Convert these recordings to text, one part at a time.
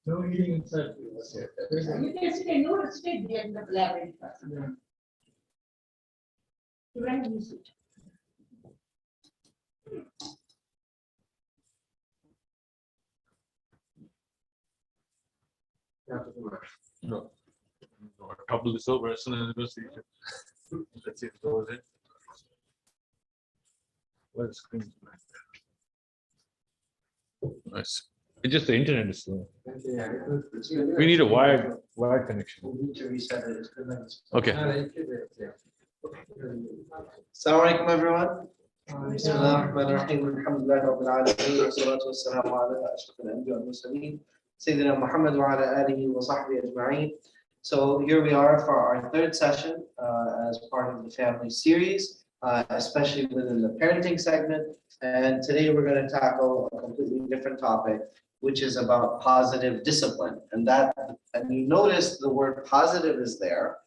No eating inside. You can sit and no stay there in the library. You can use it. No. Topple this over as soon as it goes to Egypt. Let's see if it goes in. Where's the screen? Nice. It's just the internet is slow. We need a wired connection. Okay. Assalamu alaikum everyone. Bismillahirrahmanirrahim. Alhamdulillah Rabbil Alameen. Wassalatu wassalamu ala ashrafil anbiya wal mursaleen. Sayyidina Muhammad wa ala alihi wa sahbihi ajma'in. So here we are for our third session as part of the family series, especially within the parenting segment. And today we're going to tackle a completely different topic, which is about positive discipline. And you notice the word positive is there,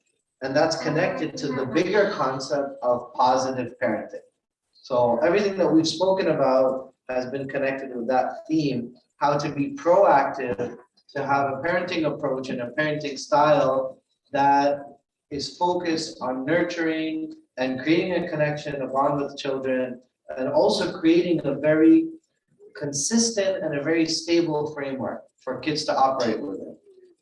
and that's connected to the bigger concept of positive parenting. So everything that we've spoken about has been connected with that theme, how to be proactive, to have a parenting approach and a parenting style that is focused on nurturing and creating a connection, a bond with children, and also creating a very consistent and a very stable framework for kids to operate within.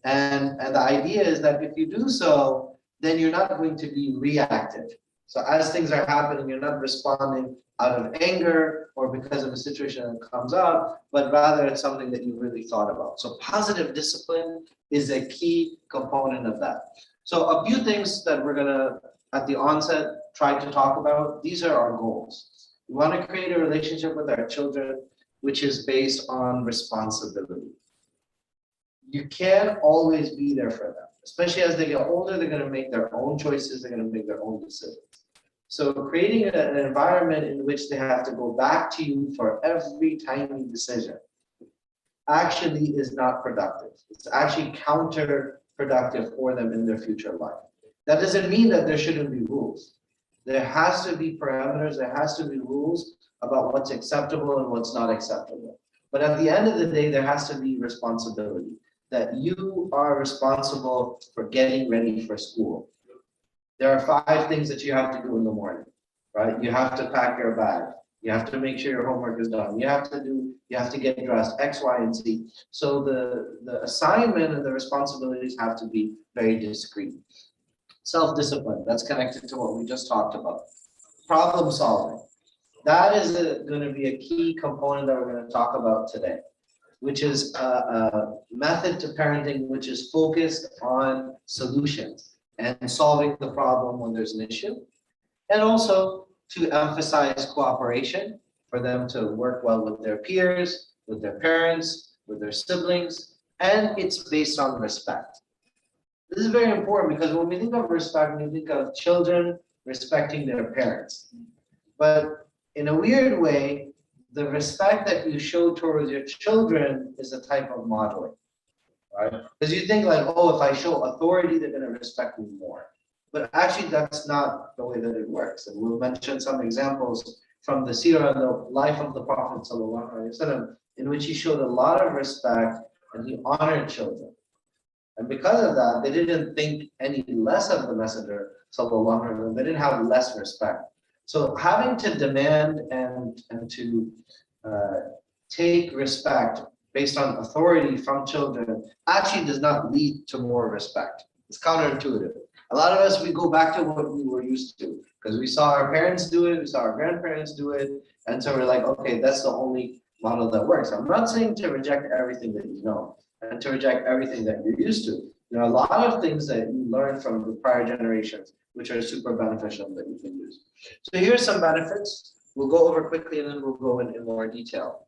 And the idea is that if you do so, then you're not going to be reactive. So as things are happening, you're not responding out of anger or because of a situation that comes up, but rather it's something that you really thought about. So positive discipline is a key component of that. So a few things that we're gonna, at the onset, try to talk about. These are our goals. We want to create a relationship with our children which is based on responsibility. You can't always be there for them, especially as they get older. They're going to make their own choices. They're going to make their own decisions. So creating an environment in which they have to go back to you for every tiny decision actually is not productive. It's actually counterproductive for them in their future life. That doesn't mean that there shouldn't be rules. There has to be parameters, there has to be rules about what's acceptable and what's not acceptable. But at the end of the day, there has to be responsibility, that you are responsible for getting ready for school. There are 5 things that you have to do in the morning, right? You have to pack your bag. You have to make sure your homework is done. You have to get dressed, X, Y, and Z. So the assignment and the responsibilities have to be very discrete. Self-discipline, that's connected to what we just talked about. Problem solving, that is going to be a key component that we're going to talk about today, which is a method to parenting which is focused on solutions and solving the problem when there's an issue, and also to emphasize cooperation for them to work well with their peers, with their parents, with their siblings, and it's based on respect. This is very important because when we think of respect, we think of children respecting their parents. But in a weird way, the respect that you show towards your children is a type of modeling, right? Because you think like, oh, if I show authority, they're going to respect me more. But actually, that's not the way that it works. And we'll mention some examples from the seerah and the life of the Prophet ﷺ, in which he showed a lot of respect and he honored children. And because of that, they didn't think any less of the Messenger, sallallahu alaihi wasallam. They didn't have less respect. So having to demand and to take respect based on authority from children actually does not lead to more respect. It's counterintuitive. A lot of us, we go back to what we were used to because we saw our parents do it, we saw our grandparents do it, and so we're like, okay, that's the only model that works. I'm not saying to reject everything that you know and to reject everything that you're used to. There are a lot of things that you learn from the prior generations which are super beneficial that you can use. So here's some benefits. We'll go over quickly and then we'll go in more detail.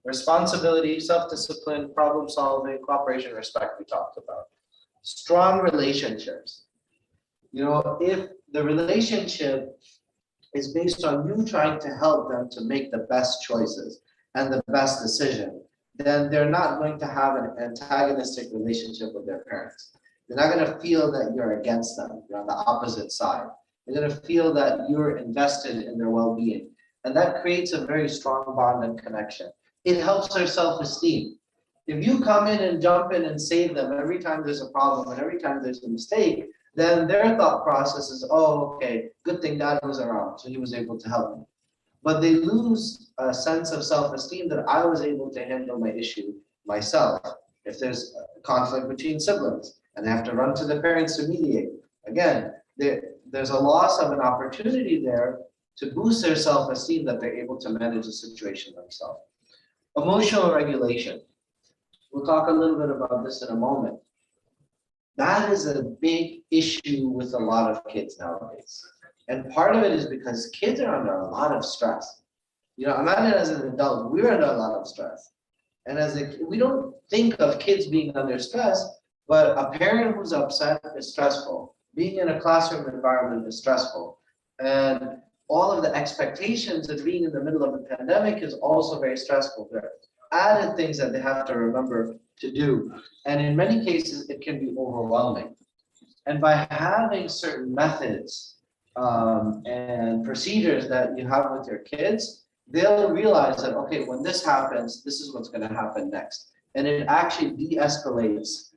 Responsibility, self-discipline, problem solving, cooperation, respect we talked about. Strong relationships. You know, if the relationship is based on you trying to help them to make the best choices and the best decision, then they're not going to have an antagonistic relationship with their parents. They're not going to feel that you're against them, you're on the opposite side. They're going to feel that you're invested in their well-being. And that creates a very strong bond and connection. It helps their self-esteem. If you come in and jump in and save them every time there's a problem and every time there's a mistake, then their thought process is, oh, okay, good thing dad was around, so he was able to help me. But they lose a sense of self-esteem that I was able to handle my issue myself. If there's a conflict between siblings and they have to run to the parents to mediate, again, there's a loss of an opportunity there to boost their self-esteem that they're able to manage the situation themselves. Emotional regulation. We'll talk a little bit about this in a moment. That is a big issue with a lot of kids nowadays. And part of it is because kids are under a lot of stress. You know, imagine as an adult, we're under a lot of stress. And we don't think of kids being under stress, but a parent who's upset is stressful. Being in a classroom environment is stressful. And all of the expectations of being in the middle of a pandemic is also very stressful. There are added things that they have to remember to do. And in many cases, it can be overwhelming. And by having certain methods and procedures that you have with your kids, they'll realize that, okay, when this happens, this is what's going to happen next. And it actually de-escalates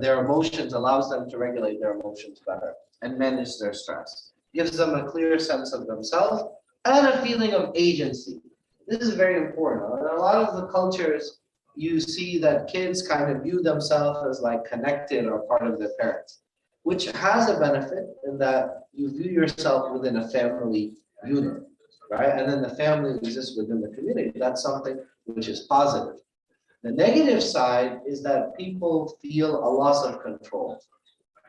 their emotions, allows them to regulate their emotions better and manage their stress. Gives them a clear sense of themselves and a feeling of agency. This is very important. In a lot of the cultures, you see that kids kind of view themselves as like connected or part of their parents, which has a benefit in that you view yourself within a family unit, right? And then the family exists within the community. That's something which is positive. The negative side is that people feel a loss of control,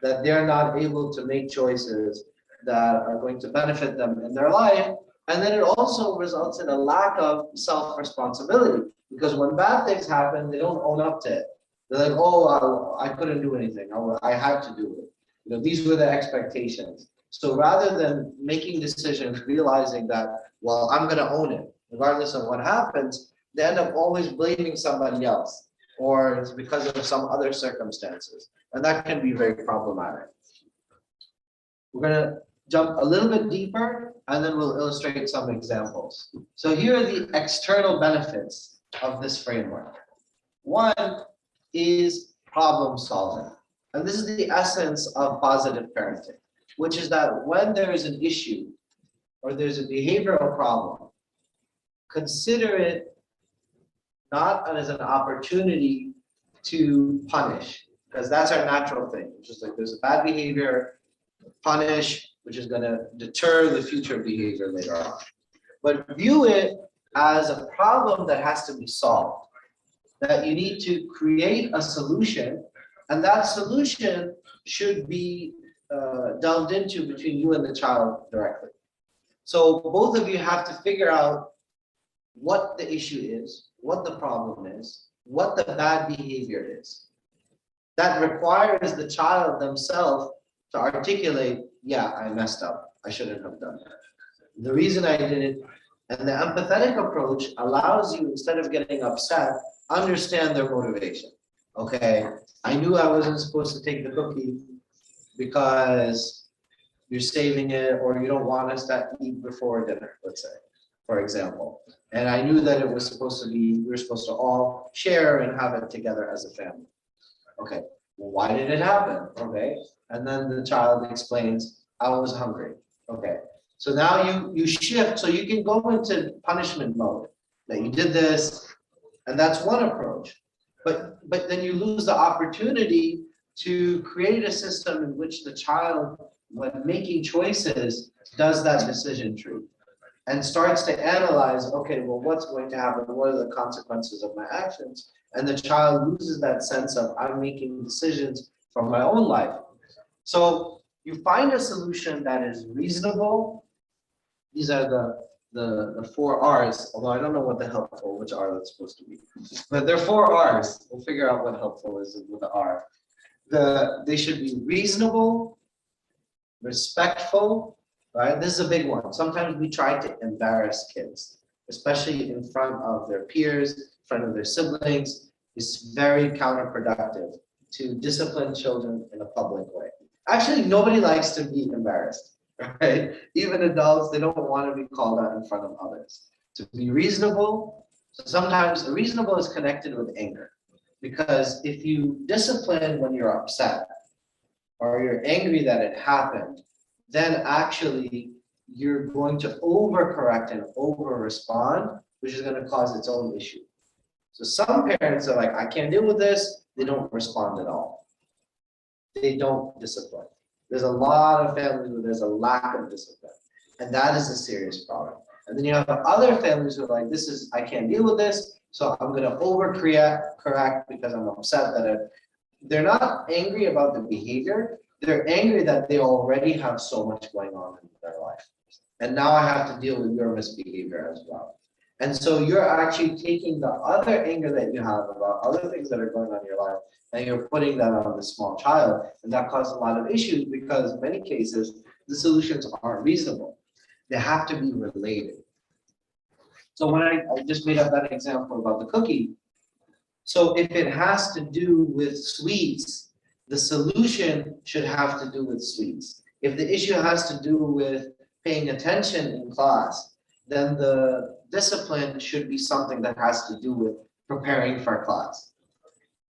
that they're not able to make choices that are going to benefit them in their life. And then it also results in a lack of self-responsibility, because when bad things happen, they don't own up to it. They're like, oh, I couldn't do anything. I had to do it. You know, these were the expectations. So rather than making decisions, realizing that, well, I'm going to own it, regardless of what happens, they end up always blaming somebody else, or it's because of some other circumstances. And that can be very problematic. We're going to jump a little bit deeper, and then we'll illustrate some examples. So here are the external benefits of this framework. One is problem solving. And this is the essence of positive parenting, which is that when there is an issue or there's a behavioral problem, consider it not as an opportunity to punish, because that's our natural thing. It's just like there's a bad behavior, punish, which is going to deter the future behavior later on. But view it as a problem that has to be solved, that you need to create a solution, and that solution should be delved into between you and the child directly. So both of you have to figure out what the issue is, what the problem is, what the bad behavior is. That requires the child themselves to articulate, yeah, I messed up. I shouldn't have done that. The reason I did it, and the empathetic approach allows you, instead of getting upset, understand their motivation. Okay, I knew I wasn't supposed to take the cookie because you're saving it, or you don't want us to eat before dinner, let's say, for example. And I knew that it was supposed to be, we were supposed to all share and have it together as a family. Okay, well, why did it happen? Okay, and then the child explains, I was hungry. Okay, so now you shift, so you can go into punishment mode, that you did this, and that's one approach. But then you lose the opportunity to create a system in which the child, when making choices, does that decision tree and starts to analyze, okay, well, what's going to happen? What are the consequences of my actions? And the child loses that sense of, I'm making decisions from my own life. So you find a solution that is reasonable. These are the 4 R's, although I don't know what the helpful, which R that's supposed to be. But there are 4 R's. We'll figure out what helpful is with the R. They should be reasonable, respectful, right? This is a big one. Sometimes we try to embarrass kids, especially in front of their peers, in front of their siblings. It's very counterproductive to discipline children in a public way. Actually, nobody likes to be embarrassed, right? Even adults, they don't want to be called out in front of others. To be reasonable, so sometimes reasonable is connected with anger. Because if you discipline when you're upset or you're angry that it happened, then actually you're going to overcorrect and over respond, which is going to cause its own issue. So some parents are like, I can't deal with this. They don't respond at all. They don't discipline. There's a lot of families where there's a lack of discipline, and that is a serious problem. And then you have other families who are like, I can't deal with this, so I'm going to correct because I'm upset that they're not angry about the behavior. They're angry that they already have so much going on in their life. And now I have to deal with your misbehavior as well. And so you're actually taking the other anger that you have about other things that are going on in your life, and you're putting that on the small child. And that causes a lot of issues because in many cases, the solutions aren't reasonable. They have to be related. So when I just made up that example about the cookie. So if it has to do with sweets, the solution should have to do with sweets. If the issue has to do with paying attention in class, then the discipline should be something that has to do with preparing for class.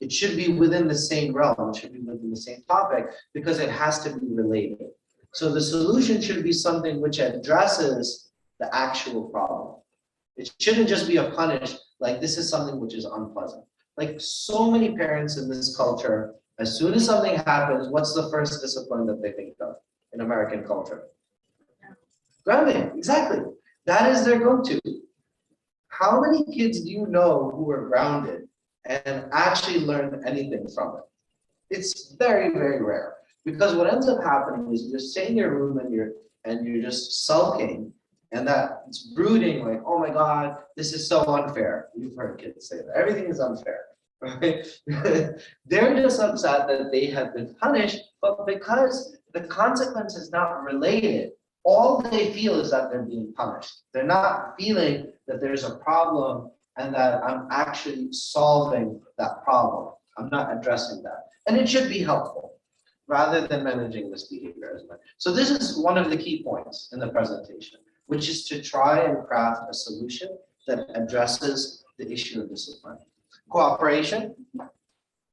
It should be within the same realm, it should be within the same topic because it has to be related. So the solution should be something which addresses the actual problem. It shouldn't just be a punish, like this is something which is unpleasant. Like so many parents in this culture, as soon as something happens, what's the first discipline that they think of in American culture? Grounding, exactly. That is their go-to. How many kids do you know who are grounded and actually learn anything from it? It's very, very rare. Because what ends up happening is you just stay in your room and you're just sulking, and that it's brooding like, oh my God, this is so unfair. You've heard kids say that. Everything is unfair. Right? They're just upset that they have been punished, but because the consequence is not related, all they feel is that they're being punished. They're not feeling that there's a problem and that I'm actually solving that problem. I'm not addressing that. And it should be helpful rather than managing this behavior as much. So this is one of the key points in the presentation, which is to try and craft a solution that addresses the issue of discipline. Cooperation.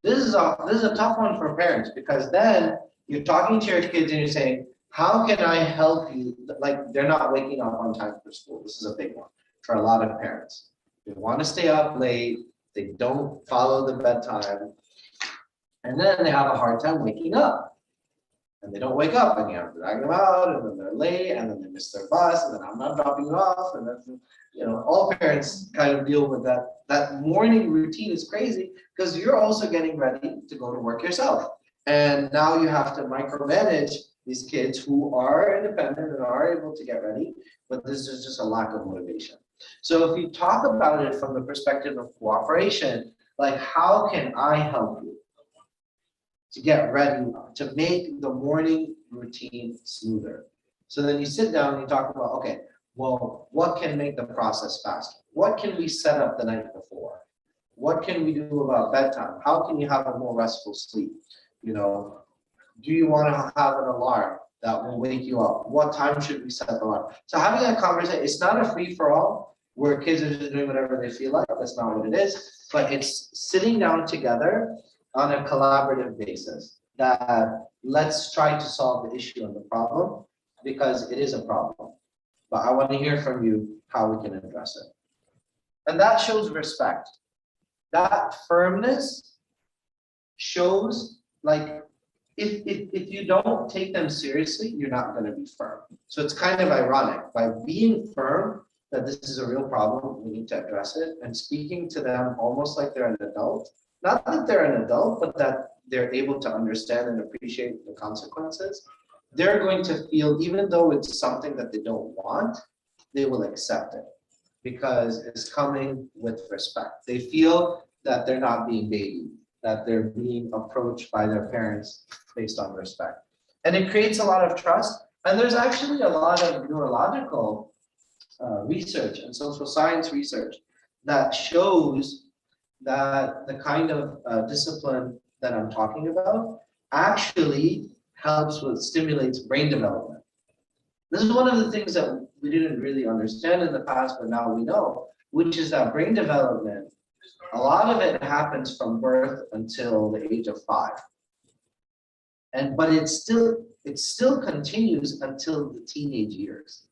This is a tough one for parents because then you're talking to your kids and you're saying, how can I help you? Like they're not waking up on time for school. This is a big one for a lot of parents. They want to stay up late. They don't follow the bedtime. And then they have a hard time waking up. And they don't wake up and you have to drag them out and then they're late and then they miss their bus and then I'm not dropping you off. And then, all parents kind of deal with that. That morning routine is crazy because you're also getting ready to go to work yourself. And now you have to micromanage these kids who are independent and are able to get ready, but this is just a lack of motivation. So if you talk about it from the perspective of cooperation, like how can I help you to get ready to make the morning routine smoother? So then you sit down and you talk about, okay, well, what can make the process faster? What can we set up the night before? What can we do about bedtime? How can you have a more restful sleep? Do you want to have an alarm that will wake you up? What time should we set the alarm? So having that conversation, it's not a free-for-all where kids are just doing whatever they feel like. That's not what it is. But it's sitting down together on a collaborative basis that let's try to solve the issue and the problem because it is a problem. But I want to hear from you how we can address it. And that shows respect. That firmness shows like if you don't take them seriously, you're not going to be firm. So it's kind of ironic by being firm that this is a real problem, we need to address it, and speaking to them almost like they're an adult. Not that they're an adult, but that they're able to understand and appreciate the consequences. They're going to feel, even though it's something that they don't want, they will accept it because it's coming with respect. They feel that they're not being babied, that they're being approached by their parents based on respect. And it creates a lot of trust. And there's actually a lot of neurological research and social science research that shows that the kind of discipline that I'm talking about actually stimulates brain development. This is one of the things that we didn't really understand in the past, but now we know, which is that brain development A lot of it happens from birth until the age of 5. But it still continues until the teenage years.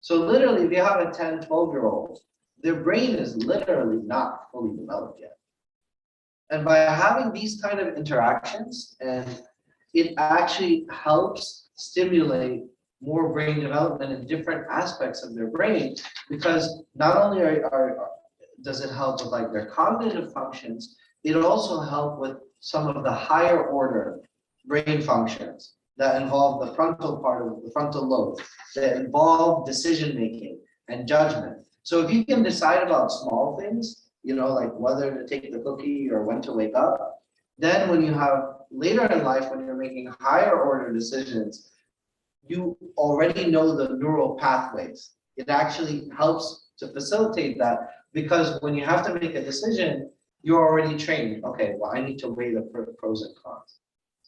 So literally, if you have a 10, 12-year-old, their brain is literally not fully developed yet. And by having these kind of interactions, and it actually helps stimulate more brain development in different aspects of their brain, because not only does it help with like their cognitive functions, it also helps with some of the higher order brain functions that involve the frontal part of the frontal lobe, that involve decision making and judgment. So if you can decide about small things, like whether to take the cookie or when to wake up, then when you have later in life, when you're making higher order decisions, you already know the neural pathways. It actually helps to facilitate that, because when you have to make a decision, you're already trained. Okay, well, I need to weigh the pros and cons.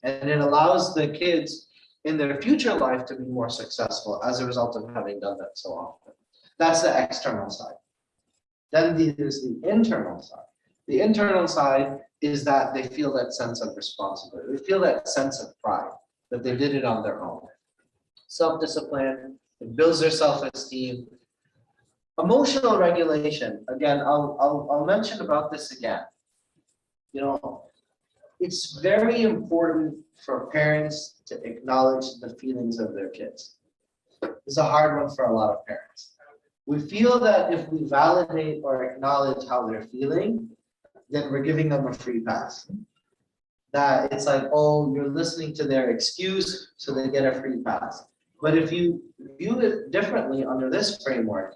And it allows the kids in their future life to be more successful as a result of having done that so often. That's the external side. Then there's the internal side. The internal side is that they feel that sense of responsibility. They feel that sense of pride that they did it on their own. Self-discipline, it builds their self-esteem. Emotional regulation, again, I'll mention about this again. It's very important for parents to acknowledge the feelings of their kids. It's a hard one for a lot of parents. We feel that if we validate or acknowledge how they're feeling, then we're giving them a free pass. That it's like, oh, you're listening to their excuse, so they get a free pass. But if you view it differently under this framework,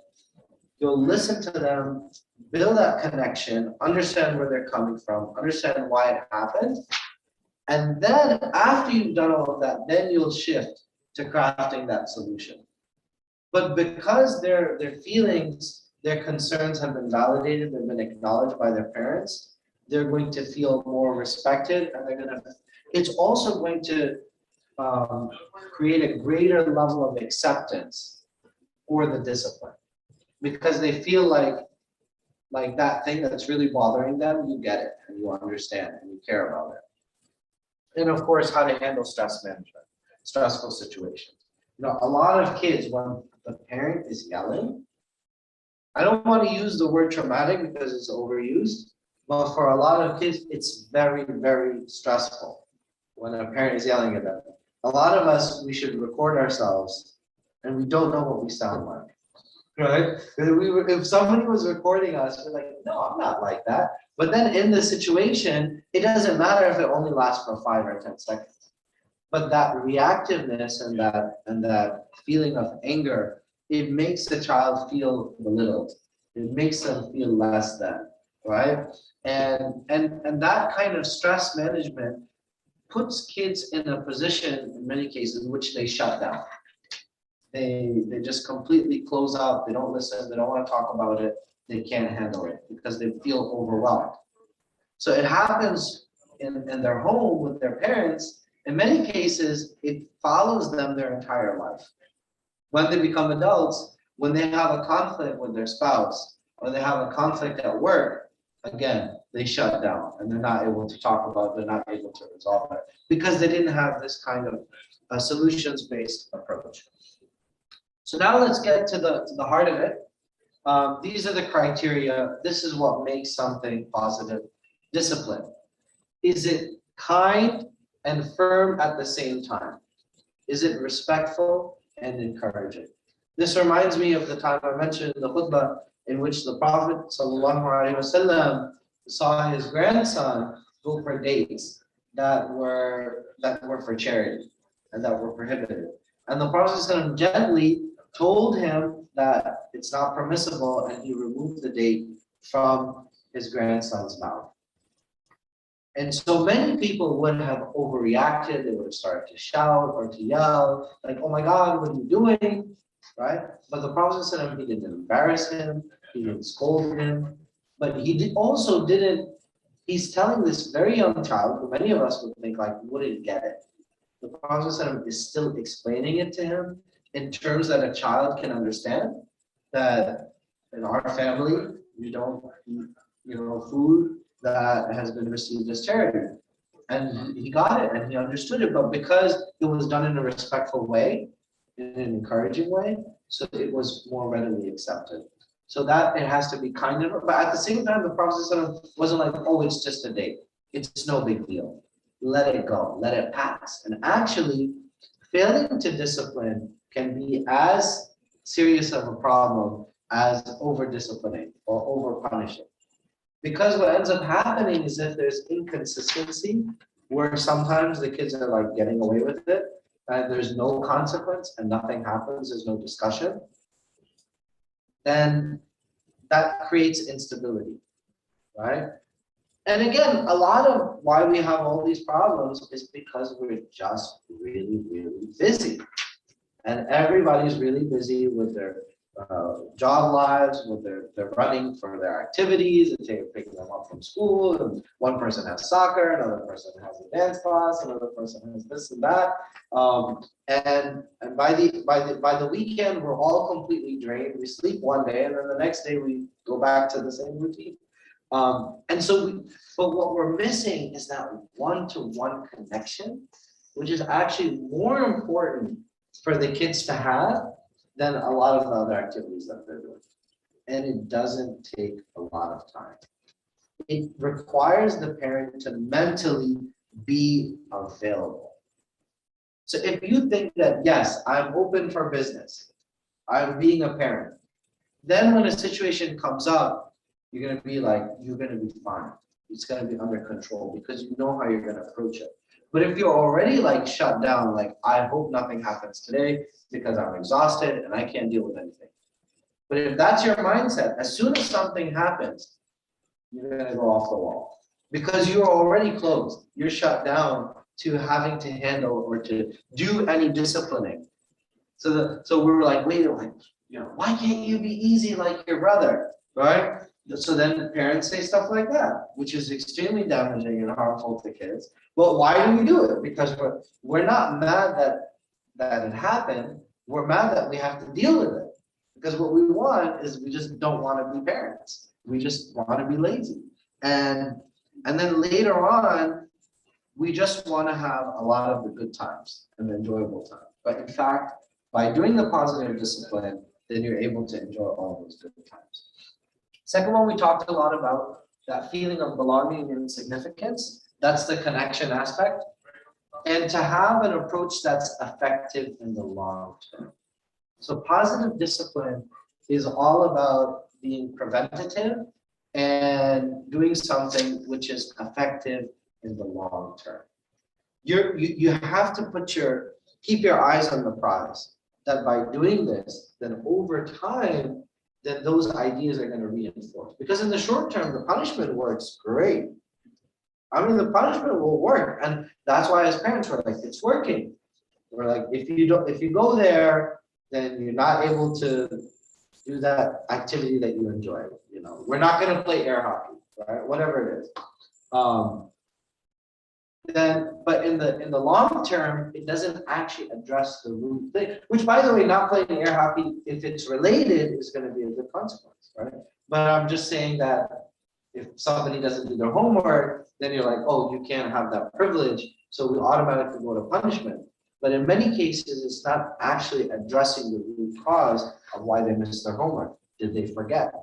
you'll listen to them, build that connection, understand where they're coming from, understand why it happened. And then after you've done all of that, then you'll shift to crafting that solution. But because their feelings, their concerns have been validated, they've been acknowledged by their parents, they're going to feel more respected, and it's also going to create a greater level of acceptance for the discipline, because they feel like that thing that's really bothering them, you get it and you understand and you care about it. And of course, how to handle stress management, stressful situations. A lot of kids, when the parent is yelling, I don't want to use the word traumatic because it's overused, but for a lot of kids, it's very, very stressful when a parent is yelling at them. A lot of us, we should record ourselves and we don't know what we sound like, right? If somebody was recording us, we're like, no, I'm not like that. But then in the situation, it doesn't matter if it only lasts for 5 or 10 seconds. But that reactiveness and that feeling of anger, it makes the child feel belittled. It makes them feel less than, right? And that kind of stress management puts kids in a position, in many cases, in which they shut down. They just completely close out. They don't listen. They don't want to talk about it. They can't handle it because they feel overwhelmed. So it happens in their home with their parents. In many cases, it follows them their entire life. When they become adults, when they have a conflict with their spouse, or they have a conflict at work, again, they shut down and they're not able to talk about it, they're not able to resolve it, because they didn't have this kind of solutions-based approach. So now let's get to the heart of it. These are the criteria. This is what makes something positive discipline. Is it kind and firm at the same time? Is it respectful and encouraging? This reminds me of the time I mentioned in the khutbah in which the Prophet ﷺ saw his grandson go for dates that were for charity and that were prohibited. And the Prophet ﷺ gently told him that it's not permissible, and he removed the date from his grandson's mouth. And so many people would have overreacted. They would have started to shout or to yell, like, oh my God, what are you doing? Right? But the Prophet said he didn't embarrass him, he didn't scold him, but also didn't, he's telling this very young child, who many of us would think like wouldn't get it. The Prophet is still explaining it to him in terms that a child can understand, that in our family, we don't food that has been received as charity. And he got it and he understood it, but because it was done in a respectful way, in an encouraging way, so it was more readily accepted. So that it has to be kind of, but at the same time, the Prophet wasn't like, oh, it's just a date. It's no big deal. Let it go, let it pass. And actually, failing to discipline can be as serious of a problem as over disciplining or over punishing. Because what ends up happening is if there's inconsistency, where sometimes the kids are like getting away with it, and there's no consequence and nothing happens, there's no discussion, then that creates instability, right? And again, a lot of why we have all these problems is because we're just really, really busy. And everybody's really busy with their job lives, with their running for their activities, and picking them up from school. And one person has soccer, another person has a dance class, another person has this and that. And by the weekend, we're all completely drained. We sleep one day, and then the next day we go back to the same routine. But what we're missing is that one-to-one connection, which is actually more important for the kids to have than a lot of the other activities that they're doing. And it doesn't take a lot of time. It requires the parent to mentally be available. So if you think that, yes, I'm open for business, I'm being a parent, then when a situation comes up, you're going to be fine. It's going to be under control because you know how you're going to approach it. But if you're already like shut down, like, I hope nothing happens today because I'm exhausted and I can't deal with anything. But if that's your mindset, as soon as something happens, you're going to go off the wall because you're already closed. You're shut down to having to handle or to do any disciplining. So we're like, wait, why can't you be easy like your brother, right? So then parents say stuff like that, which is extremely damaging and harmful to kids. But why do we do it? Because we're not mad that it happened. We're mad that we have to deal with it. Because what we want is we just don't want to be parents. We just want to be lazy. And then later on, we just want to have a lot of the good times and the enjoyable times. But in fact, by doing the positive discipline, then you're able to enjoy all those good times. Second one, we talked a lot about that feeling of belonging and significance. That's the connection aspect. And to have an approach that's effective in the long term. So positive discipline is all about being preventative and doing something which is effective in the long term. You have to keep your eyes on the prize. That by doing this, then over time, then those ideas are going to reinforce. Because in the short term, the punishment works great. I mean, the punishment will work, and that's why as parents we're like, it's working. We're like, if you go there, then you're not able to do that activity that you enjoy. We're not going to play air hockey, right? Whatever it is. But in the long term, it doesn't actually address the root thing. Which, by the way, not playing air hockey, if it's related, is going to be a good consequence, right? But I'm just saying that if somebody doesn't do their homework, then you're like, oh, you can't have that privilege, so we automatically go to punishment. But in many cases, it's not actually addressing the root cause of why they missed their homework. Did they forget?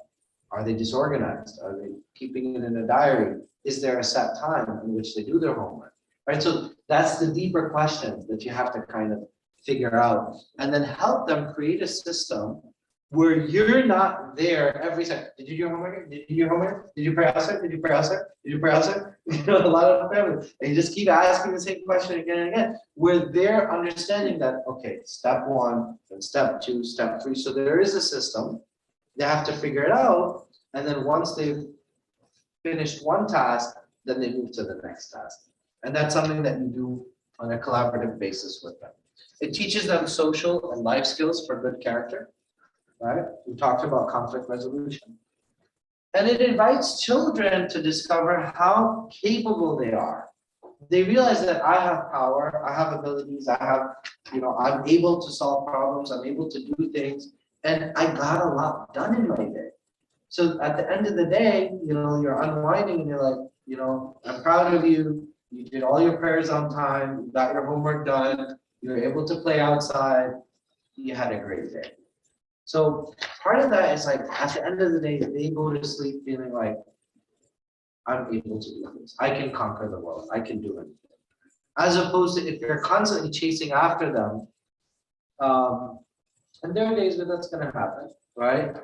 Are they disorganized? Are they keeping it in a diary? Is there a set time in which they do their homework? Right. So that's the deeper questions that you have to kind of figure out, and then help them create a system where you're not there every second. Did you do your homework? Did you do your homework? Did you pray outside? Did you pray outside? Did you pray outside? A lot of families, and you just keep asking the same question again and again. Where they're understanding that, okay, step one, then step two, step three. So there is a system. They have to figure it out, and then once they've finished one task, then they move to the next task. And that's something that you do on a collaborative basis with them. It teaches them social and life skills for good character, right? We talked about conflict resolution. And it invites children to discover how capable they are. They realize that I have power, I have abilities, I'm able to solve problems, I'm able to do things, and I got a lot done in my day. So at the end of the day, you're unwinding and you're like, I'm proud of you. You did all your prayers on time, you got your homework done, you were able to play outside, you had a great day. So part of that is like, at the end of the day, they go to sleep feeling like, I'm able to do this. I can conquer the world. I can do it. As opposed to if you're constantly chasing after them, and there are days where that's going to happen, right?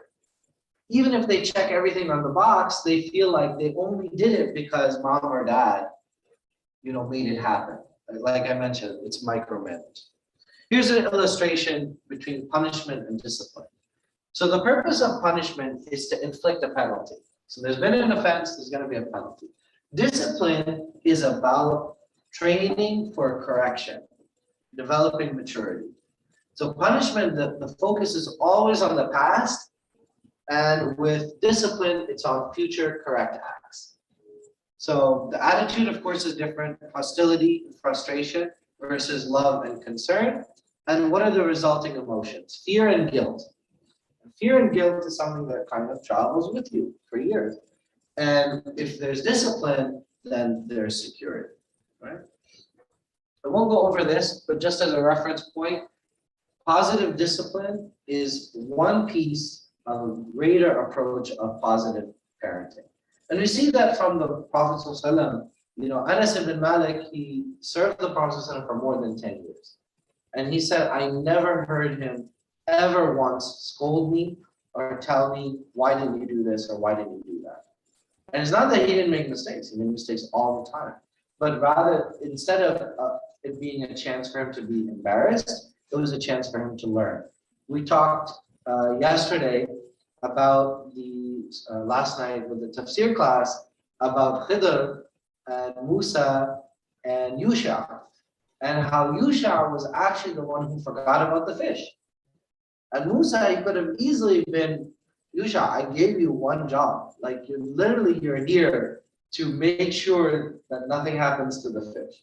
Even if they check everything on the box, they feel like they only did it because mom or dad, made it happen. Like I mentioned, it's micromanaged. Here's an illustration between punishment and discipline. So the purpose of punishment is to inflict a penalty. So there's been an offense, there's going to be a penalty. Discipline is about training for correction, developing maturity. So punishment, the focus is always on the past, and with discipline, it's on future correct acts. So the attitude, of course, is different: hostility, frustration versus love and concern. And what are the resulting emotions? Fear and guilt. Fear and guilt is something that kind of travels with you for years. And if there's discipline, then there's security, right? I won't go over this, but just as a reference point, positive discipline is one piece of a greater approach of positive parenting. And we see that from the Prophet ﷺ. Anas ibn Malik, he served the Prophet ﷺ for more than 10 years. And he said, I never heard him ever once scold me or tell me, why didn't you do this or why didn't you do that? And it's not that he didn't make mistakes. He made mistakes all the time. But rather, instead of it being a chance for him to be embarrassed, it was a chance for him to learn. We talked yesterday about last night with the tafsir class about Khidr and Musa and Yusha, and how Yusha was actually the one who forgot about the fish. And Musa, he could have easily been, Yusha, I gave you one job. Like you're here to make sure that nothing happens to the fish.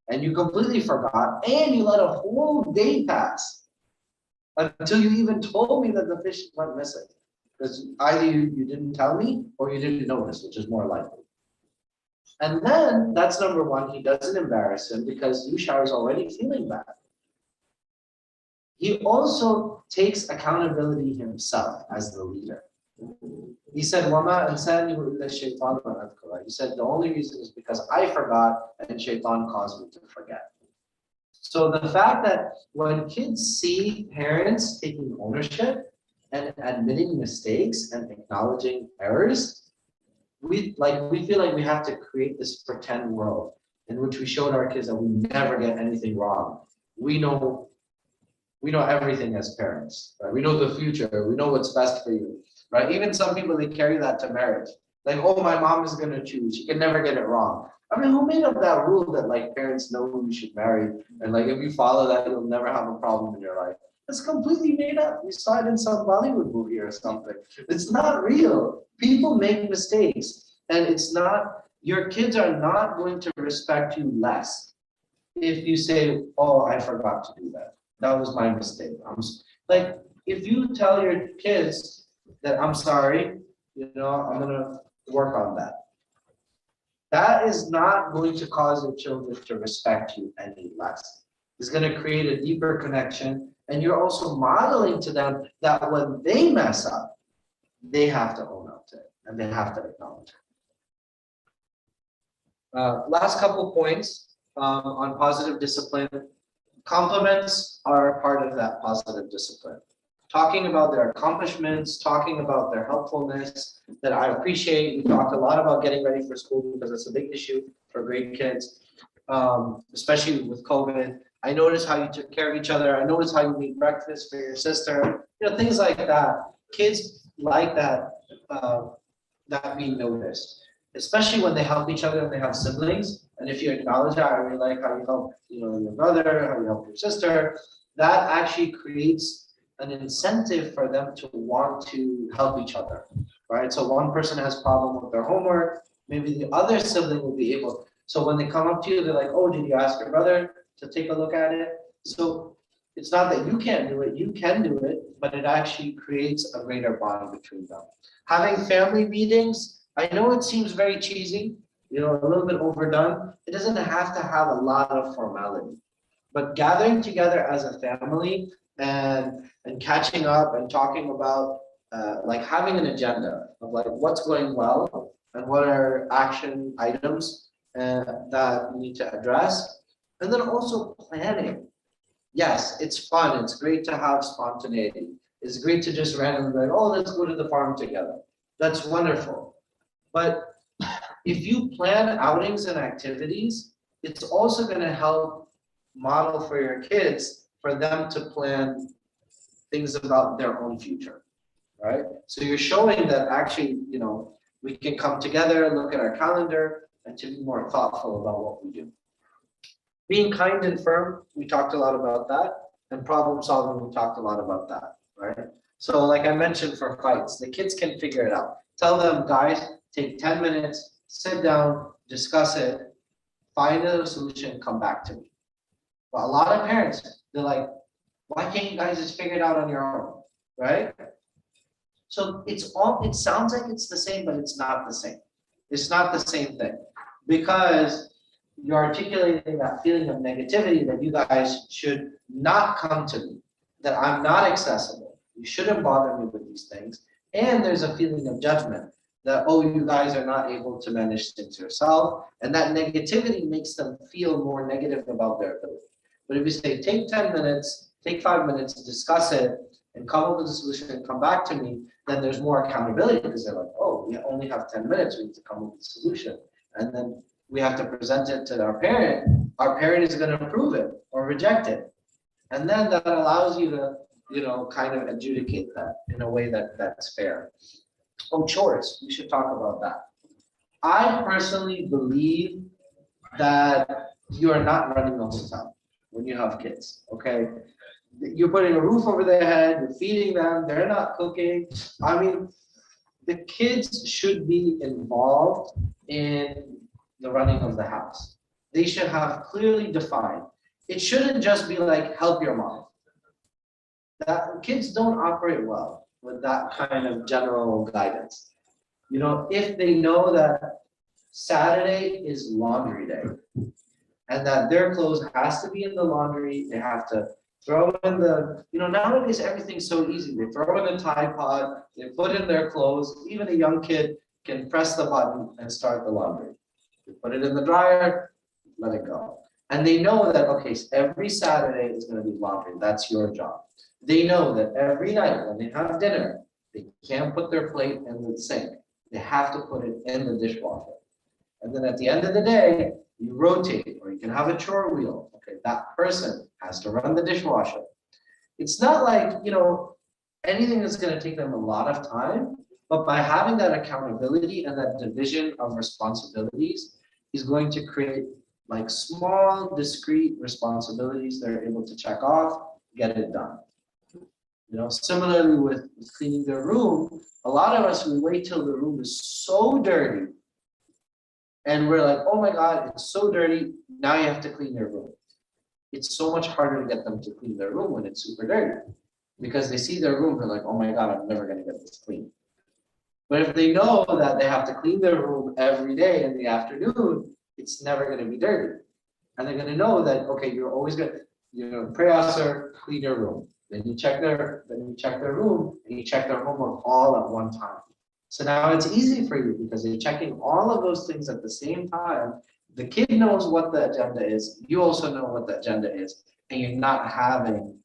And you completely forgot, and you let a whole day pass until you even told me that the fish went missing. Because either you didn't tell me or you didn't notice, which is more likely. And then that's number one, he doesn't embarrass him because Yusha is already feeling bad. He also takes accountability himself as the leader. He said, "Wama ansanihu illa shaytan wa adhkura." He said, the only reason is because I forgot and shaitan caused me to forget. So the fact that when kids see parents taking ownership and admitting mistakes and acknowledging errors, we feel like we have to create this pretend world in which we showed our kids that we never get anything wrong. We know everything as parents, right? We know the future. We know what's best for you, right? Even some people, they carry that to marriage. Like, oh, my mom is gonna choose. She can never get it wrong. I mean, who made up that rule that like parents know who you should marry, and like if you follow that, you'll never have a problem in your life? It's completely made up. We saw it in some Bollywood movie or something. It's not real. People make mistakes, and it's not. Your kids are not going to respect you less if you say, "Oh, I forgot to do that. That was my mistake." Like, if you tell your kids that I'm sorry, I'm gonna work on that. That is not going to cause your children to respect you any less. It's going to create a deeper connection, and you're also modeling to them that when they mess up, they have to own up to it and they have to acknowledge it. Last couple points on positive discipline. Compliments are part of that positive discipline. Talking about their accomplishments, talking about their helpfulness that I appreciate. We talked a lot about getting ready for school because it's a big issue for grade kids, especially with COVID. I noticed how you took care of each other. I noticed how you made breakfast for your sister, things like that. Kids like that, that being noticed, especially when they help each other and they have siblings. And if you acknowledge that, I really like how you help, your brother, how you help your sister. That actually creates an incentive for them to want to help each other, right? So one person has problem with their homework, maybe the other sibling will be able. So when they come up to you, they're like, "Oh, did you ask your brother to take a look at it?" So It's not that you can't do it, you can do it, but it actually creates a greater bond between them. Having family meetings, I know it seems very cheesy, you know, a little bit overdone. It doesn't have to have a lot of formality. But gathering together as a family and catching up and talking about like having an agenda of like what's going well and what are action items that we need to address. And then also planning. Yes, it's fun. It's great to have spontaneity. It's great to just randomly like, oh, let's go to the farm together. That's wonderful. But if you plan outings and activities, it's also going to help model for your kids for them to plan things about their own future, right? So you're showing that actually, you know, we can come together, look at our calendar, and to be more thoughtful about what we do. Being kind and firm, we talked a lot about that, and problem solving, we talked a lot about that, right? So like I mentioned for fights, the kids can figure it out. Tell them, guys, take 10 minutes, sit down, discuss it, find a solution, come back to me. But a lot of parents, they're like, why can't you guys just figure it out on your own, right? So it sounds like it's the same, but it's not the same. It's not the same thing because you're articulating that feeling of negativity that you guys should not come to me, that I'm not accessible. You shouldn't bother me with these things. And there's a feeling of judgment that, oh, you guys are not able to manage things yourself. And that negativity makes them feel more negative about their ability. But if you say, take 10 minutes, take 5 minutes, discuss it, and come up with a solution and come back to me, then there's more accountability because they're like, oh, we only have 10 minutes, we need to come up with a solution. And then we have to present it to our parent is going to approve it or reject it. And then that allows you to, you know, kind of adjudicate that in a way that's fair. Oh, chores, we should talk about that. I personally believe that you are not running a hotel when you have kids, okay? You're putting a roof over their head, you're feeding them, they're not cooking. I mean, the kids should be involved in the running of the house. They should have clearly defined. It shouldn't just be like, help your mom. That kids don't operate well with that kind of general guidance. You know, if they know that Saturday is laundry day and that their clothes has to be in the laundry, they have to throw in the, you know, nowadays everything's so easy. They throw in a Tide Pod, they put in their clothes. Even a young kid can press the button and start the laundry. You put it in the dryer, let it go. And they know that, okay, so every Saturday is going to be laundry. That's your job. They know that every night when they have dinner, they can't put their plate in the sink. They have to put it in the dishwasher. And then at the end of the day, you rotate, or you can have a chore wheel. Okay, that person has to run the dishwasher. It's not like, you know, anything that's going to take them a lot of time, but by having that accountability and that division of responsibilities is going to create like small, discrete responsibilities they're able to check off, get it done. You know, similarly with cleaning their room, a lot of us, we wait till the room is so dirty and we're like, oh my God, it's so dirty. Now you have to clean your room. It's so much harder to get them to clean their room when it's super dirty because they see their room, they're like, oh my God, I'm never going to get this clean. But if they know that they have to clean their room every day in the afternoon, it's never going to be dirty. And they're going to know that, okay, you're always going to, you know, pray also, clean your room. Then you check their room and you check their homework all at one time. So now it's easy for you because you're checking all of those things at the same time. The kid knows what the agenda is. You also know what the agenda is, and you're not having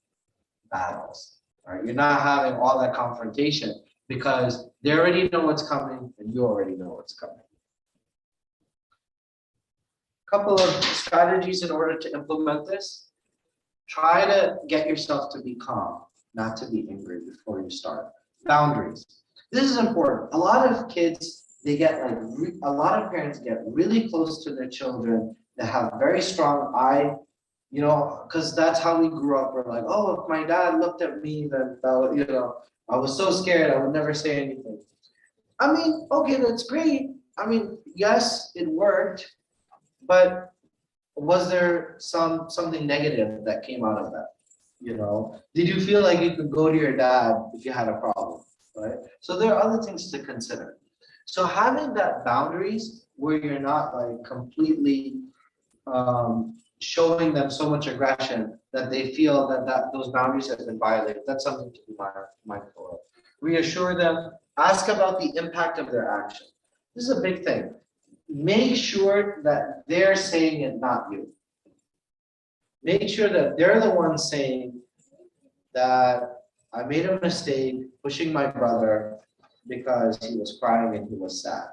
battles. Right? You're not having all that confrontation because they already know what's coming and you already know what's coming. Couple of strategies in order to implement this. Try to get yourself to be calm, not to be angry before you start. Boundaries. This is important. A lot of kids, they get like, a lot of parents get really close to their children that have very strong eye, you know, because that's how we grew up. We're like, oh, if my dad looked at me, then, you know, I was so scared, I would never say anything. I mean, okay, that's great. I mean, yes, it worked, but was there something negative that came out of that? Did you feel like you could go to your dad if you had a problem, right? So there are other things to consider. So having that boundaries where you're not like completely showing them so much aggression that they feel that those boundaries have been violated, that's something to be mindful of. Reassure them, ask about the impact of their action. This is a big thing. Make sure that they're saying it, not you. Make sure that they're the ones saying that I made a mistake pushing my brother because he was crying and he was sad.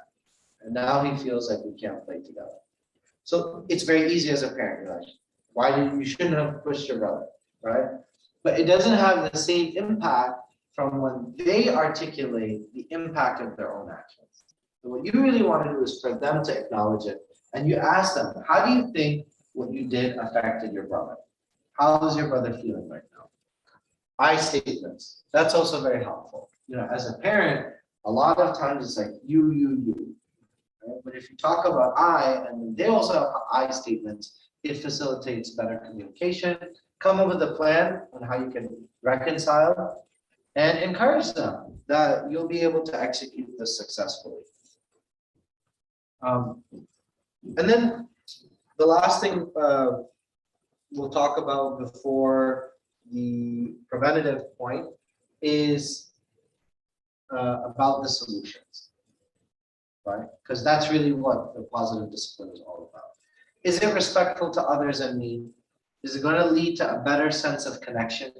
And now he feels like we can't play together. So it's very easy as a parent, you're like, you shouldn't have pushed your brother, right? But it doesn't have the same impact from when they articulate the impact of their own actions. So what you really want to do is for them to acknowledge it. And you ask them, how do you think what you did affected your brother? How is your brother feeling right now? I statements. That's also very helpful. As a parent, a lot of times it's like you. Right? But if you talk about I, and then they also have I statements, it facilitates better communication. Come up with a plan on how you can reconcile and encourage them that you'll be able to execute this successfully. And then the last thing we'll talk about before the preventative point is about the solutions, right? Because that's really what the positive discipline is all about. Is it respectful to others and me? Is it going to lead to a better sense of connection?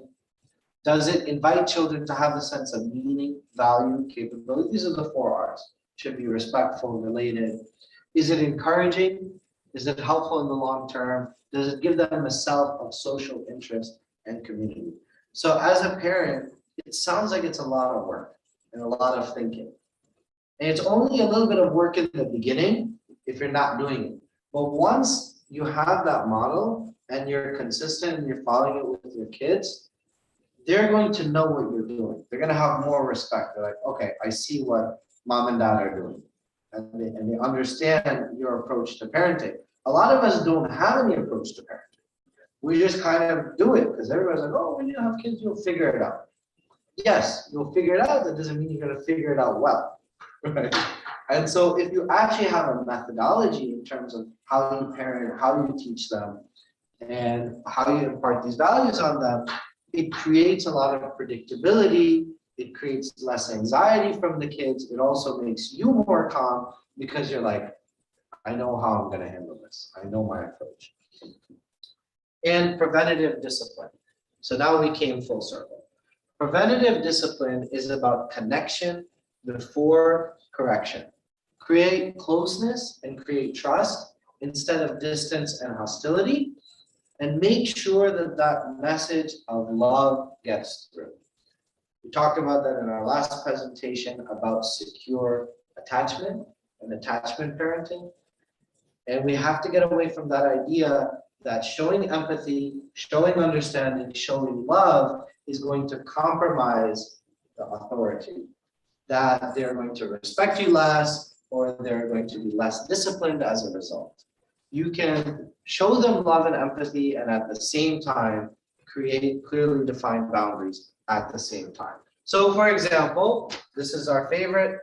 Does it invite children to have a sense of meaning, value, capability? These are the 4 R's. Should be respectful, related. Is it encouraging? Is it helpful in the long term? Does it give them a self of social interest and community? So as a parent, it sounds like it's a lot of work and a lot of thinking. And it's only a little bit of work in the beginning if you're not doing it. But once you have that model and you're consistent and you're following it with your kids, they're going to know what you're doing. They're going to have more respect. They're like, okay, I see what mom and dad are doing. And they understand your approach to parenting. A lot of us don't have any approach to parenting. We just kind of do it because everybody's like, oh, when you have kids, you'll figure it out. Yes, you'll figure it out. That doesn't mean you're going to figure it out well. Right? And so if you actually have a methodology in terms of how you parent, how you teach them, and how you impart these values on them, it creates a lot of predictability. It creates less anxiety from the kids. It also makes you more calm because you're like, I know how I'm going to handle this. I know my approach. And preventative discipline. So now we came full circle. Preventative discipline is about connection before correction. Create closeness and create trust instead of distance and hostility. And make sure that that message of love gets through. We talked about that in our last presentation about secure attachment and attachment parenting. And we have to get away from that idea that showing empathy, showing understanding, showing love is going to compromise the authority, that they're going to respect you less, or they're going to be less disciplined as a result. You can show them love and empathy and at the same time create clearly defined boundaries at the same time. So for example, this is our favorite,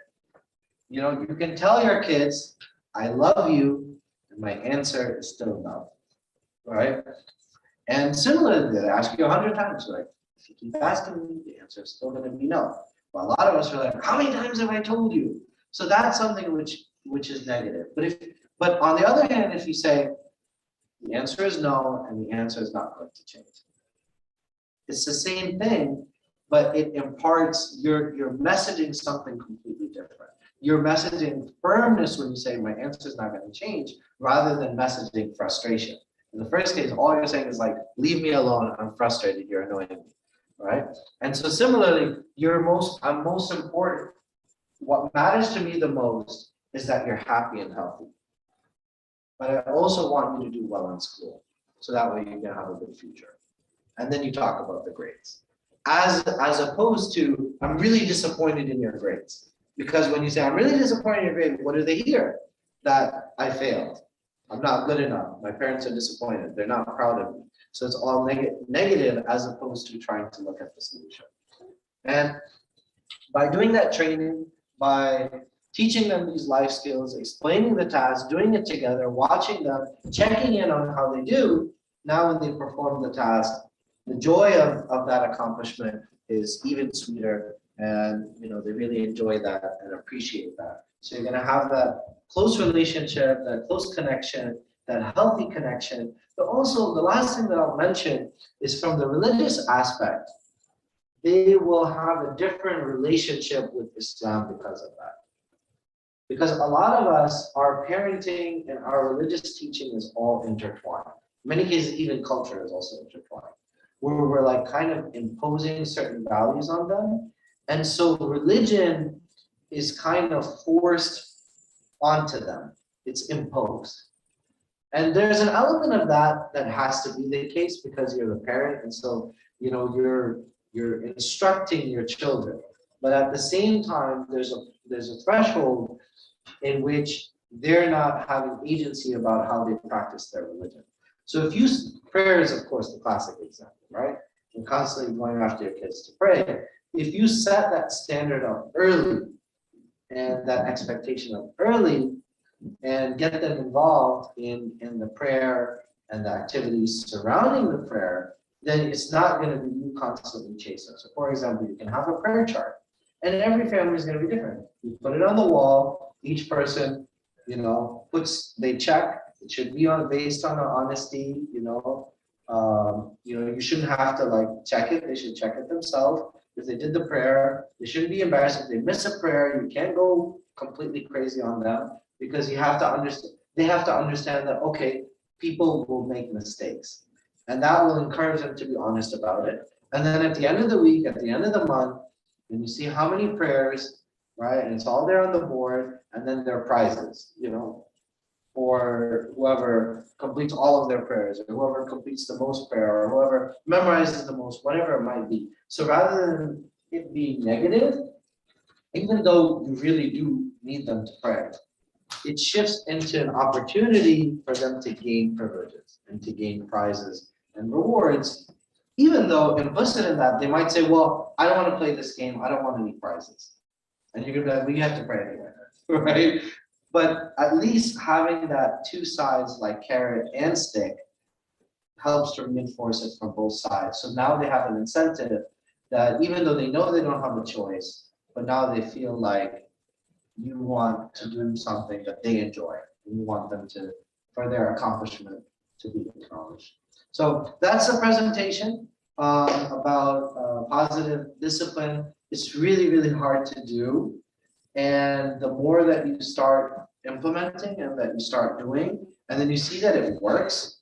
you can tell your kids, I love you, and my answer is still no, right? And similarly, they ask you 100 times, like, if you keep asking me, the answer is still going to be no. But a lot of us are like, how many times have I told you? So that's something which is negative. But on the other hand, if you say, the answer is no, and the answer is not going to change. It's the same thing, but it imparts, you're messaging something completely different. You're messaging firmness when you say, my answer is not going to change, rather than messaging frustration. In the first case, all you're saying is like, leave me alone, I'm frustrated, you're annoying me, right? And so similarly, I'm most important. What matters to me the most is that you're happy and healthy. But I also want you to do well in school, so that way you can have a good future. And then you talk about the grades. As opposed to, I'm really disappointed in your grades. Because when you say, I'm really disappointed in your grades, what do they hear? That I failed. I'm not good enough. My parents are disappointed. They're not proud of me. So it's all negative as opposed to trying to look at the solution. And by doing that training, by teaching them these life skills, explaining the task, doing it together, watching them, checking in on how they do, now when they perform the task, the joy of that accomplishment is even sweeter. And they really enjoy that and appreciate that. So you're going to have that close relationship, that close connection, that healthy connection. But also the last thing that I'll mention is from the religious aspect, they will have a different relationship with Islam because of that. Because a lot of us, our parenting and our religious teaching is all intertwined. In many cases, even culture is also intertwined, where we're like kind of imposing certain values on them. And so religion is kind of forced onto them. It's imposed. And there's an element of that that has to be the case because you're the parent. And so, you're instructing your children. But at the same time, there's a threshold in which they're not having agency about how they practice their religion. So prayer is of course the classic example, right? You're constantly going after your kids to pray. If you set that standard up early and that expectation up early and get them involved in the prayer and the activities surrounding the prayer, then it's not going to be you constantly chasing. So for example, you can have a prayer chart and every family is going to be different. You put it on the wall, each person, they check. It should be based on honesty, you shouldn't have to check it. They should check it themselves. If they did the prayer, they shouldn't be embarrassed. If they miss a prayer, you can't go completely crazy on them because you have to understand, they have to understand that, okay, people will make mistakes. And that will encourage them to be honest about it. And then at the end of the week, at the end of the month, when you see how many prayers, right? And it's all there on the board, and then there are prizes, or whoever completes all of their prayers, or whoever completes the most prayer, or whoever memorizes the most, whatever it might be. So rather than it being negative, even though you really do need them to pray, it shifts into an opportunity for them to gain privileges and to gain prizes and rewards, even though implicit in that, they might say, well, I don't want to play this game. I don't want any prizes. And you're going to be like, well, you have to pray anyway, right? But at least having that two sides like carrot and stick helps to reinforce it from both sides. So now they have an incentive that even though they know they don't have a choice, but now they feel like you want to do something that they enjoy. And you want them to, for their accomplishment to be acknowledged. So that's the presentation about positive discipline. It's really, really hard to do. And the more that you start implementing and that you start doing, and then you see that it works,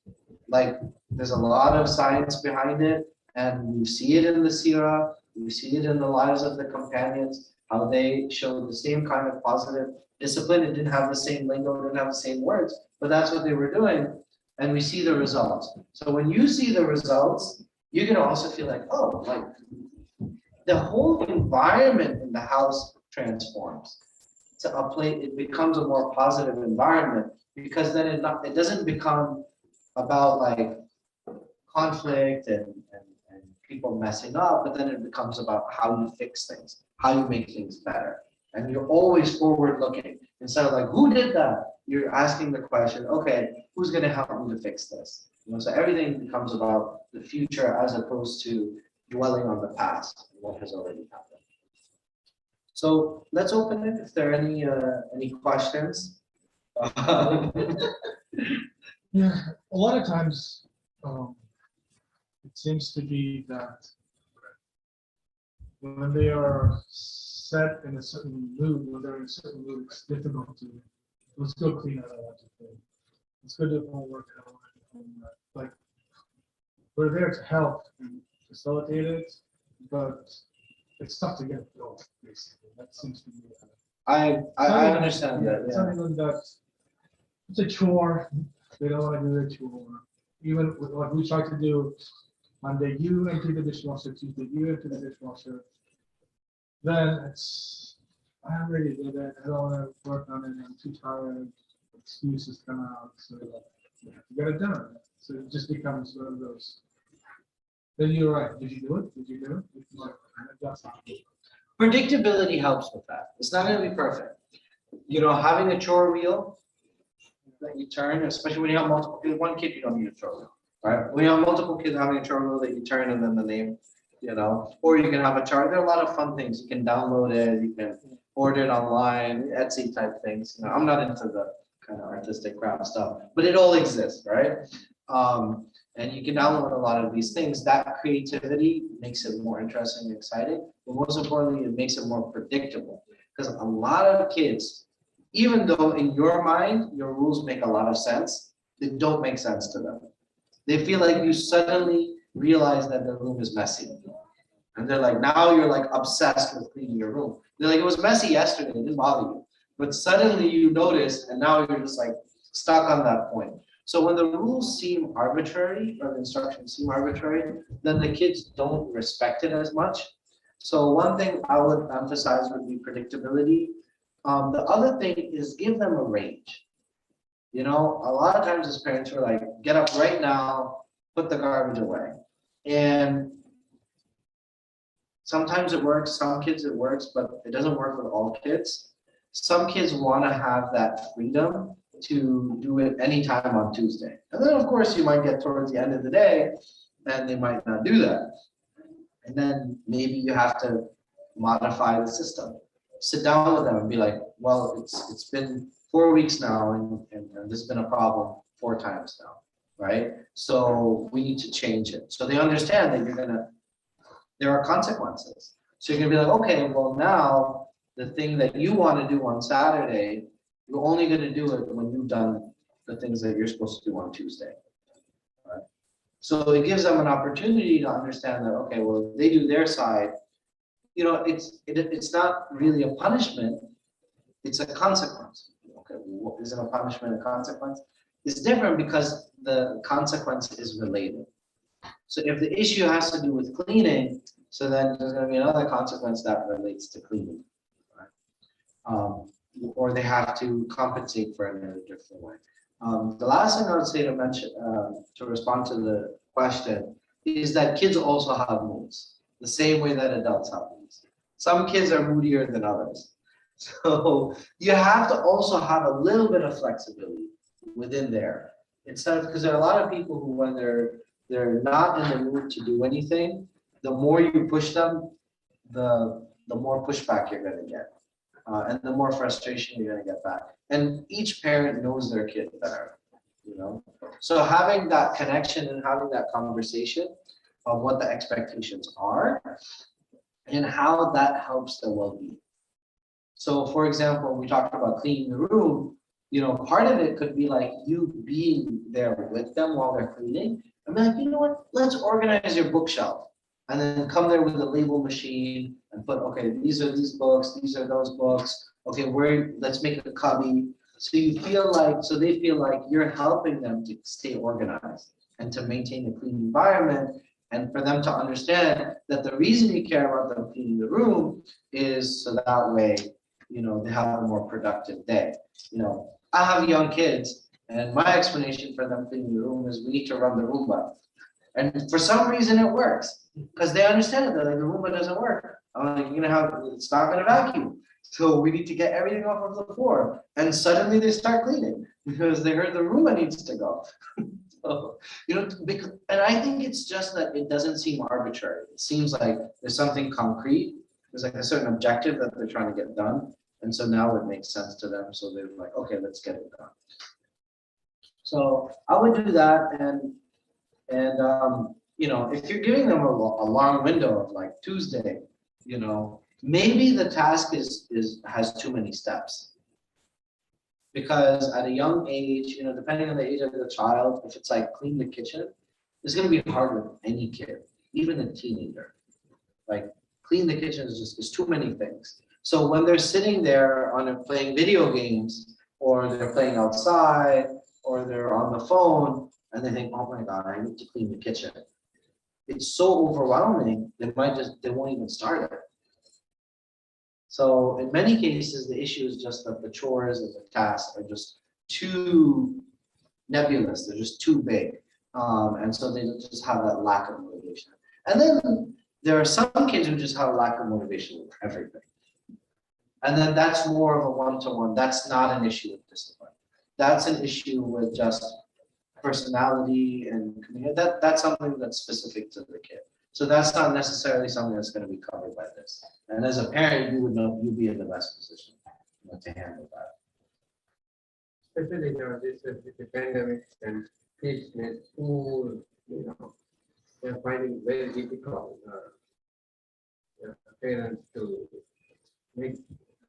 like there's a lot of science behind it, and you see it in the seerah, you see it in the lives of the companions, how they showed the same kind of positive discipline. It didn't have the same lingo, it didn't have the same words, but that's what they were doing. And we see the results. So when you see the results, you're going to also feel like, oh, like the whole environment in the house transforms to a place. It becomes a more positive environment because then it doesn't become about like conflict and people messing up, but then it becomes about how you fix things, how you make things better. And you're always forward looking. Instead of like, who did that? You're asking the question, okay, who's going to help me to fix this? So everything becomes about the future as opposed to dwelling on the past, what has already happened. So let's open it if there are any questions. Yeah, a lot of times it seems to be that when they are set in a certain mood, when they're in a certain mood, it's difficult to, let's go clean out everything. Let's go do homework. Like, we're there to help and facilitate it, but it's tough to get it going, basically. That seems to be. I understand that. Yeah. Something that it's a chore. They don't want to do the chore. Even with what we try to do, Monday you empty the dishwasher, Tuesday you empty the dishwasher. Then it's, I'm ready to do that. I don't want to work on it. I'm too tired. excuses come out, so you have to get it done. So it just becomes one of those. Then you're right. Did you do it? Did you do it? It's like, that's not good. Predictability helps with that. It's not gonna be perfect. You know, having a chore wheel that you turn, especially when you have multiple kids, one kid, you don't need a chore wheel, right? When you have multiple kids, having a chore wheel that you turn and then the name, you know, or you can have a chart. There are a lot of fun things. You can download it, you can order it online, Etsy type things. You know, I'm not into the kind of artistic craft stuff, but it all exists, right? And you can download a lot of these things. That creativity makes it more interesting and exciting, but most importantly, it makes it more predictable. Because a lot of kids, even though in your mind, your rules make a lot of sense, they don't make sense to them. They feel like you suddenly realize that the room is messy. And they're like, now you're like obsessed with cleaning your room. They're like, it was messy yesterday, it didn't bother you. But suddenly you notice, and now you're just like stuck on that point. So when the rules seem arbitrary, or the instructions seem arbitrary, then the kids don't respect it as much. So one thing I would emphasize would be predictability. The other thing is give them a range. You know, a lot of times as parents we're like, get up right now, put the garbage away. And sometimes it works, some kids it works, but it doesn't work with all kids. Some kids want to have that freedom to do it anytime on Tuesday. And then of course you might get towards the end of the day and they might not do that. And then maybe you have to modify the system. Sit down with them and be like, well, it's been 4 weeks now and this has been a problem 4 times now, right? So we need to change it. So they understand that there are consequences. So you're gonna be like, okay, well now the thing that you want to do on Saturday, you're only gonna do it when you've done the things that you're supposed to do on Tuesday. Right? So it gives them an opportunity to understand that, okay, well, if they do their side, you know, it's not really a punishment, it's a consequence. Okay, what is it, a punishment, a consequence? It's different because the consequence is related. So if the issue has to do with cleaning, so then there's going to be another consequence that relates to cleaning, right? Or they have to compensate for it in a different way. The last thing I would say to mention, to respond to the question, is that kids also have moods, the same way that adults have moods. Some kids are moodier than others. So you have to also have a little bit of flexibility within there. Instead of, because there are a lot of people who, when they're not in the mood to do anything, the more you push them, the more pushback you're going to get. And the more frustration you're going to get back. And each parent knows their kid better, you know. So having that connection and having that conversation of what the expectations are and how that helps the well-being. So for example, we talked about cleaning the room, you know, part of it could be like you being there with them while they're cleaning. I'm like, you know what, let's organize your bookshelf. And then come there with a label machine and put, okay, these are these books, these are those books. Okay, let's make a cubby. So you feel like, so they feel like you're helping them to stay organized and to maintain a clean environment, and for them to understand that the reason you care about them cleaning the room is so that way, you know, they have a more productive day. You know, I have young kids, and my explanation for them cleaning the room is we need to run the Roomba. And for some reason it works because they understand it. They're like, the Roomba doesn't work. I'm like, you're gonna have, it's not gonna vacuum. So we need to get everything off of the floor. And suddenly they start cleaning because they heard the Roomba needs to go. So, you know, because, and I think it's just that it doesn't seem arbitrary. It seems like there's something concrete. There's like a certain objective that they're trying to get done. And so now it makes sense to them. So they're like, okay, let's get it done. So I would do that. And you know, if you're giving them a long window of like Tuesday, you know, maybe the task has too many steps. Because at a young age, you know, depending on the age of the child, if it's like clean the kitchen, it's going to be hard with any kid, even a teenager. Like clean the kitchen is too many things. So when they're sitting there playing video games, or they're playing outside, or they're on the phone, and they think, oh my God, I need to clean the kitchen. It's so overwhelming, they won't even start it. So in many cases, the issue is just that the chores and the tasks are just too nebulous, they're just too big. And so they just have that lack of motivation. And then there are some kids who just have a lack of motivation with everything. And then that's more of a one-to-one. That's not an issue with discipline. That's an issue with just personality and community. That's something that's specific to the kid. So that's not necessarily something that's going to be covered by this. And as a parent, you would know, you'd be in the best position, you know, to handle that. Especially nowadays with the pandemic and kids in school, you know, they're finding it very difficult, parents to make,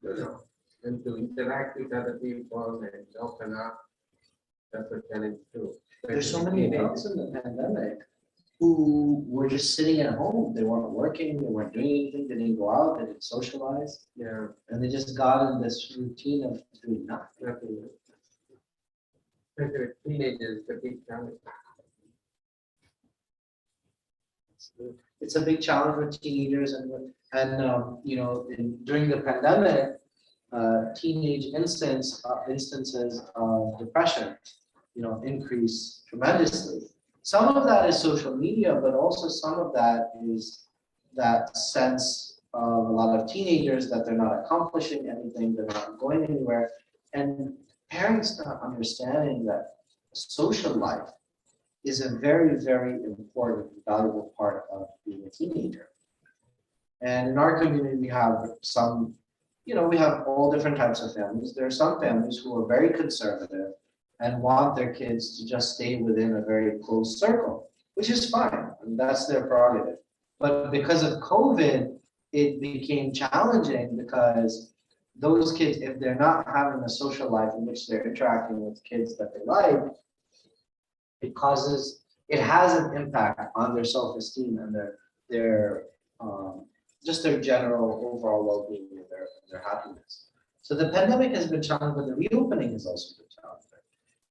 you know, and to interact with other people and open up. That's a challenge too. There's so many adults in the pandemic who were just sitting at home. They weren't working, they weren't doing anything, they didn't go out, they didn't socialize. Yeah, And they just got in this routine of doing nothing. nothing. Especially teenagers, the big challenge. It's a big challenge for teenagers you know, during the pandemic, teenage instances of depression, you know, increased tremendously. Some of that is social media, but also some of that is that sense of a lot of teenagers that they're not accomplishing anything, they're not going anywhere, and parents not understanding that social life is a very, very important, valuable part of being a teenager. And in our community, we have some, you know, we have all different types of families. There are some families who are very conservative and want their kids to just stay within a very close circle, which is fine, and that's their prerogative. But because of COVID, it became challenging because those kids, if they're not having a social life in which they're interacting with kids that they like, it has an impact on their self-esteem and their just their general overall well-being and their happiness. So the pandemic has been challenging, but the reopening has also been challenging.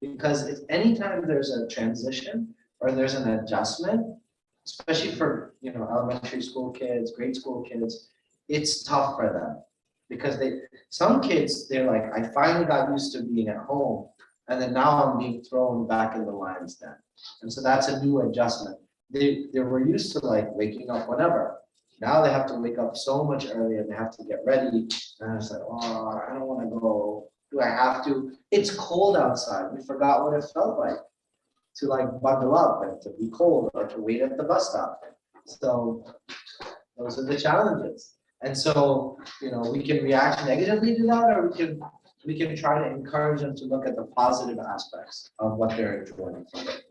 Because if anytime there's a transition or there's an adjustment, especially for, you know, elementary school kids, grade school kids, it's tough for them. Because some kids, they're like, I finally got used to being at home, and then now I'm being thrown back in the lion's den. And so that's a new adjustment. They were used to like waking up whenever. Now they have to wake up so much earlier, they have to get ready. And it's like, oh, I don't want to go. Do I have to? It's cold outside. We forgot what it felt like to like bundle up and to be cold or to wait at the bus stop. So those are the challenges. And so, you know, we can react negatively to that, or we can try to encourage them to look at the positive aspects of what they're enjoying from it.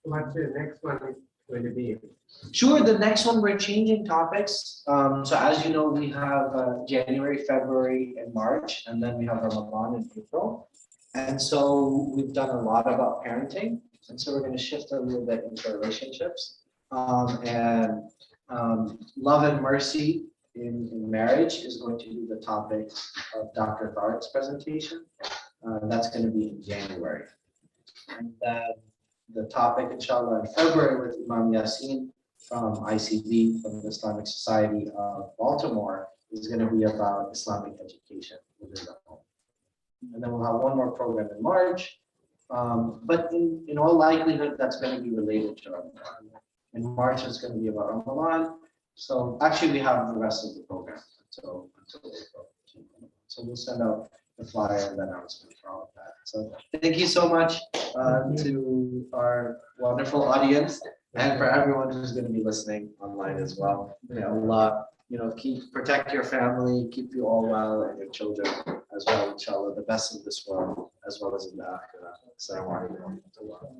What's the next one is going to be? Sure, the next one, we're changing topics. So as you know, we have January, February, and March, and then we have Ramadan in April. And so we've done a lot about parenting. And so we're going to shift a little bit into relationships. Love and mercy in marriage is going to be the topic of Dr. Tharik's presentation. That's going to be in January. And then the topic, inshallah, in February with Imam Yassin from ICB, from the Islamic Society of Baltimore, is going to be about Islamic education within the home. And then we'll have one more program in March. But in all likelihood, that's going to be related to Ramadan. In March, it's going to be about Ramadan. So actually, we have the rest of the program until April. So we'll send out the flyer and the announcement for all of that. So thank you so much to our wonderful audience and for everyone who's going to be listening online as well. May Allah, you know, protect your family, keep you all well, and your children as well, inshallah, the best in this world as well as in the akhirah. Assalamu alaikum.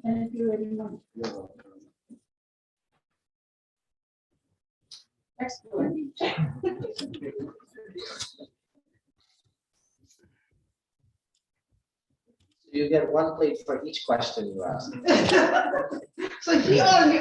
Thank you very much. You're welcome. Excellent. You get one plate for each question you ask. So he only